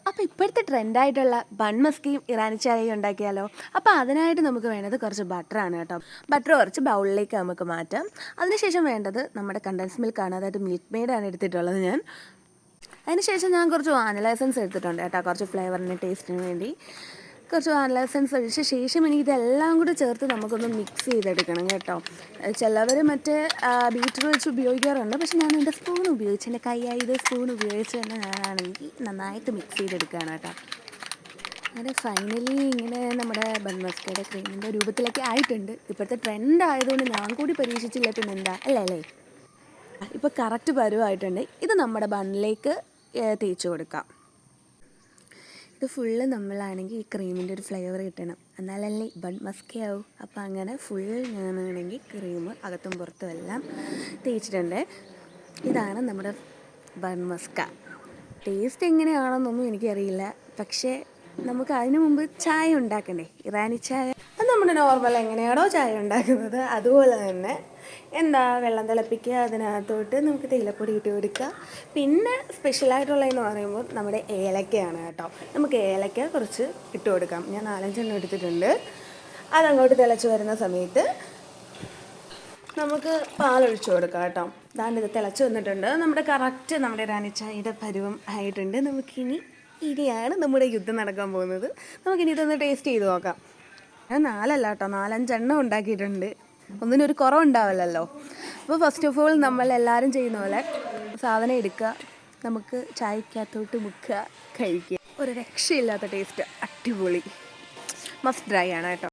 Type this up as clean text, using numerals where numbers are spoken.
അപ്പോൾ ഇപ്പോഴത്തെ ട്രെൻഡായിട്ടുള്ള ബൺ മസ്കിയും ഇറാനി ചായയും ഉണ്ടാക്കിയാലോ? അപ്പോൾ അതിനായിട്ട് നമുക്ക് വേണ്ടത് കുറച്ച് ബട്ടറാണ് കേട്ടോ. ബട്ടർ കുറച്ച് ബൗളിലേക്ക് നമുക്ക് മാറ്റാം. അതിനുശേഷം വേണ്ടത് നമ്മുടെ കണ്ടൻസ് മിൽക്കാണ്, അതായത് മിൽക്ക് മെയ്ഡാണ് എടുത്തിട്ടുള്ളത് ഞാൻ. അതിനുശേഷം ഞാൻ കുറച്ച് വാനില എസൻസ് എടുത്തിട്ടുണ്ട് കേട്ടോ, കുറച്ച് ഫ്ലേവറിന് ടേസ്റ്റിന് വേണ്ടി. കുറച്ച് വാനില എസൻസ് ഒഴിച്ച ശേഷം എനിക്കിതെല്ലാം കൂടി ചേർത്ത് നമുക്കൊന്ന് മിക്സ് ചെയ്തെടുക്കണം കേട്ടോ. ചിലവർ മറ്റേ ബീറ്റർ വെച്ച് ഉപയോഗിക്കാറുണ്ട്, പക്ഷെ ഞാൻ എൻ്റെ സ്പൂൺ ഉപയോഗിച്ച്, എൻ്റെ കൈയായത് സ്പൂൺ ഉപയോഗിച്ച് തന്നെ ഞാനാണെങ്കിൽ നന്നായിട്ട് മിക്സ് ചെയ്തെടുക്കുകയാണ് കേട്ടോ. അങ്ങനെ ഫൈനലി ഇങ്ങനെ നമ്മുടെ ബൺ മസ്കയുടെ ക്രീമിൻ്റെ രൂപത്തിലൊക്കെ ആയിട്ടുണ്ട്. ഇപ്പോഴത്തെ ട്രെൻഡ് ആയതുകൊണ്ട് ഞാൻ കൂടി പരീക്ഷിച്ചില്ല പിന്നെ എന്താ, അല്ലേ? ഇപ്പോൾ കറക്റ്റ് പരുവായിട്ടുണ്ട്. ഇത് നമ്മുടെ ബണ്ണിലേക്ക് തേച്ച് കൊടുക്കാം. ഇത് ഫുള്ള് നമ്മളാണെങ്കിൽ ഈ ക്രീമിൻ്റെ ഒരു ഫ്ലേവർ കിട്ടണം, എന്നാലല്ലേ ബൺ മസ്കയാവും. അപ്പോൾ അങ്ങനെ ഫുൾ ഞാനാണെങ്കിൽ ക്രീം അകത്തും പുറത്തും എല്ലാം തേച്ചിട്ടുണ്ട്. ഇതാണ് നമ്മുടെ ബൺ മസ്ക. ടേസ്റ്റ് എങ്ങനെയാണെന്നൊന്നും എനിക്കറിയില്ല, പക്ഷേ നമുക്ക് അതിനു മുമ്പ് ചായ ഉണ്ടാക്കണ്ടേ, ഇറാനി ചായ. അത് നമ്മുടെ നോർമൽ എങ്ങനെയാണോ ചായ ഉണ്ടാക്കുന്നത് അതുപോലെ തന്നെ വെള്ളം തിളപ്പിക്കുക, അതിനകത്തോട്ട് നമുക്ക് തേയിലപ്പൊടി ഇട്ട് കൊടുക്കുക. പിന്നെ സ്പെഷ്യലായിട്ടുള്ളതെന്ന് പറയുമ്പോൾ നമ്മുടെ ഏലക്കയാണ് കേട്ടോ. നമുക്ക് ഏലക്ക കുറച്ച് ഇട്ട് കൊടുക്കാം. ഞാൻ 4-5 എണ്ണം എടുത്തിട്ടുണ്ട്. അതങ്ങോട്ട് തിളച്ച് വരുന്ന സമയത്ത് നമുക്ക് പാലൊഴിച്ച് കൊടുക്കാം കേട്ടോ. ഇത് തിളച്ച് വന്നിട്ടുണ്ട്. നമ്മുടെ കറക്റ്റ് നമ്മുടെ ഇറാനി ചായയുടെ പരുവം ആയിട്ടുണ്ട്. ഇനിയാണ് നമ്മുടെ യുദ്ധം നടക്കാൻ പോകുന്നത്. നമുക്കിനി ഇതൊന്ന് ടേസ്റ്റ് ചെയ്ത് നോക്കാം. ഞാൻ 4 കേട്ടോ, 4-5 എണ്ണം ഉണ്ടാക്കിയിട്ടുണ്ട്. ഒന്നിനൊരു കുറവുണ്ടാവില്ലല്ലോ. അപ്പോൾ ഫസ്റ്റ് ഓഫ് ഓൾ നമ്മളെല്ലാവരും ചെയ്യുന്ന പോലെ സാധനം എടുക്കുക, നമുക്ക് ചായക്കകത്തോട്ട് മുക്കുക, കഴിക്കുക. ഒരു രക്ഷയില്ലാത്ത ടേസ്റ്റ്, അടിപൊളി, മസ്റ്റ് ഡ്രൈ ആണ് കേട്ടോ.